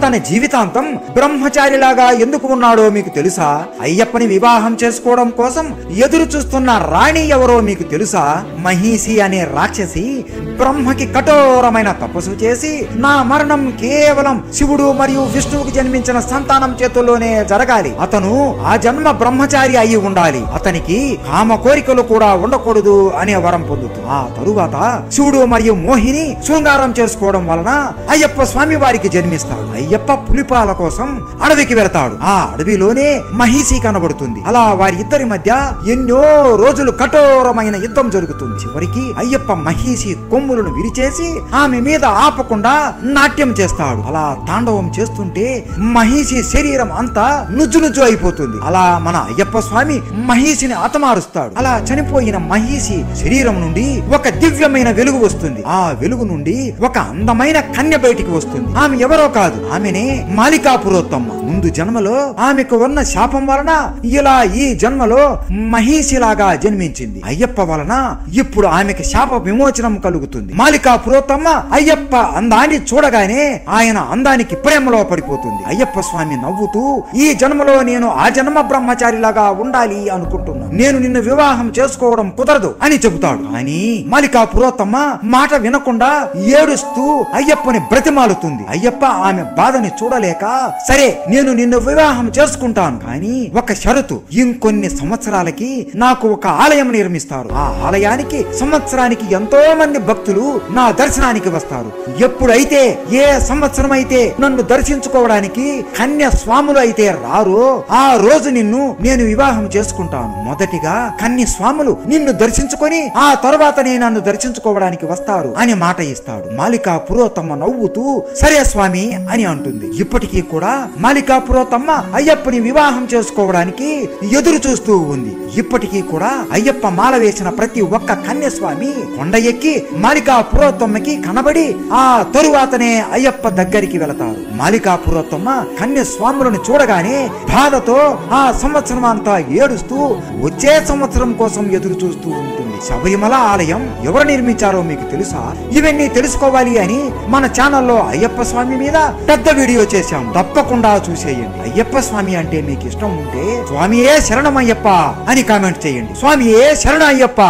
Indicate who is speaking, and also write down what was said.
Speaker 1: తన జీవితాంతం బ్రహ్మచారిలాగా ఎందుకు ఉన్నాడో మీకు తెలుసా? అయ్యప్పని వివాహం చేసుకోవడం కోసం ఎదురు చూస్తున్న రాణి ఎవరో మీకు తెలుసా? మహిషి అనే రాక్షసి బ్రహ్మకి కఠోరమైన తపస్సు చేసి నా మరణం కేవలం శివుడు మరియు విష్ణువుకి జన్మించిన సంతానం చేతుల్లోనే జరగాలి, అతను ఆ జన్మ బ్రహ్మచారి అయి ఉండాలి, అతనికి కామ కోరికలు కూడా ఉండకూడదు అనే వరం పొందుతుంది. ఆ తరువాత శివుడు మరియు మోహిని శృంగారం చేసుకోవడం వలన అయ్యప్ప స్వామి వారికి జన్మిస్తాడు. అయ్యప్ప పులిపాల కోసం అడవికి వెళతాడు. ఆ అడవిలోనే మహిషి కనబడుతుంది. అలా వారి ఇద్దరి మధ్య ఎన్నో రోజులు కఠోరమైన యుద్ధం జరుగుతుంది. చివరికి అయ్యప్ప మహిషి కొమ్ములను విరిచేసి ఆమె మీద ఆపకుండా నాట్యం చేస్తాడు. అలా తాండవం చేస్తుంటే మహిషి శరీరం అంతా నుజ్జు నుజ్జు అయిపోతుంది. అలా మన అయ్యప్ప స్వామి మహిషిని హతమారుస్తాడు. అలా చనిపోయిన మహిషి శరీరం నుండి ఒక దివ్యమైన వెలుగు వస్తుంది. ఆ వెలుగు నుండి ఒక అందమైన కన్య బయటికి వస్తుంది. ఆమె ఎవరో కాదు, ఆమెనే మాలికాపురోత్తమ్మ. ముందు జన్మలో ఆమెకు ఉన్న శాపం వలన ఇలా ఈ జన్మలో మహిషిలాగా జన్మించింది. అయ్యప్ప వలన ఇప్పుడు ఆమెకి శాప విమోచనం కలుగుతుంది. మాలికాపురోత్తమ్మ అయ్యప్ప అందాన్ని చూడగానే ఆయన అందానికి ప్రేమలో పడిపోతుంది. అయ్యప్ప స్వామి నవ్వుతూ ఈ జన్మలో నేను ఆ జన్మ బ్రహ్మచారిలాగా ఉండాలి అనుకుంటున్నాను, నేను నిన్ను వివాహం చేసుకోవడం కుదరదు అని చెబుతాడు. అని మాలికాపురోత్తమ్మ మాట వినకుండా ఏడుస్తూ అయ్యప్పని బ్రతిమాలుతుంది. అయ్యప్ప ఆమె బాధని చూడలేక సరే నేను నిన్ను వివాహం చేసుకుంటాను, కానీ ఒక షరతు, ఇంకొన్ని సంవత్సరాలకి నాకు ఒక ఆలయం నిర్మిస్తారు. ఆ ఆలయానికి సంవత్సరానికి ఎంతో మంది భక్తులు నా దర్శనానికి వస్తారు. ఎప్పుడైతే ఏ సంవత్సరం అయితే నన్ను దర్శించుకోవడానికి కన్య స్వాములు అయితే రారో ఆ రోజు నిన్ను నేను వివాహం చేసుకుంటాను. మొదటిగా కన్య స్వాములు నిన్ను దర్శించుకొని ఆ తర్వాతనే నన్ను దర్శించుకోవడానికి వస్తారు అని మాట ఇస్తాడు. మాలికాపురోత్తమ్మ నవ్వుతూ సరే స్వామి అని అంటుంది. ఇప్పటికీ కూడా మాలికాపురోత్తమ్మ అయ్యప్పని వివాహం చేసుకోవడానికి ఎదురు చూస్తూ ఉంది. ఇప్పటికీ కూడా అయ్యప్ప మాల వేసిన ప్రతి ఒక్క కన్యస్వామి కొండ ఎక్కి మాలికాపురోత్తమ్మకి కనబడి ఆ తరువాతనే అయ్యప్ప దగ్గరికి వెళతారు. మాలికాపురోత్తమ్మ కన్యస్వాములను చూడగానే బాధతో ఆ సంవత్సరం అంతా ఏడుస్తూ వచ్చే సంవత్సరం కోసం ఎదురు చూస్తూ ఉంటుంది. శబరిమల ఆలయం ఎవరు నిర్మించారో మీకు తెలుసా? ఇవన్నీ తెలుసుకోవాలి అని మన ఛానల్లో అయ్యప్ప స్వామి మీద పెద్ద వీడియో చేశాం, తప్పకుండా చూసేయండి. అయ్యప్ప స్వామి అంటే మీకు ఇష్టం ఉంటే స్వామియే శరణమయ్యప్ప అని కామెంట్ చేయండి. స్వామియే శరణ అయ్యప్ప.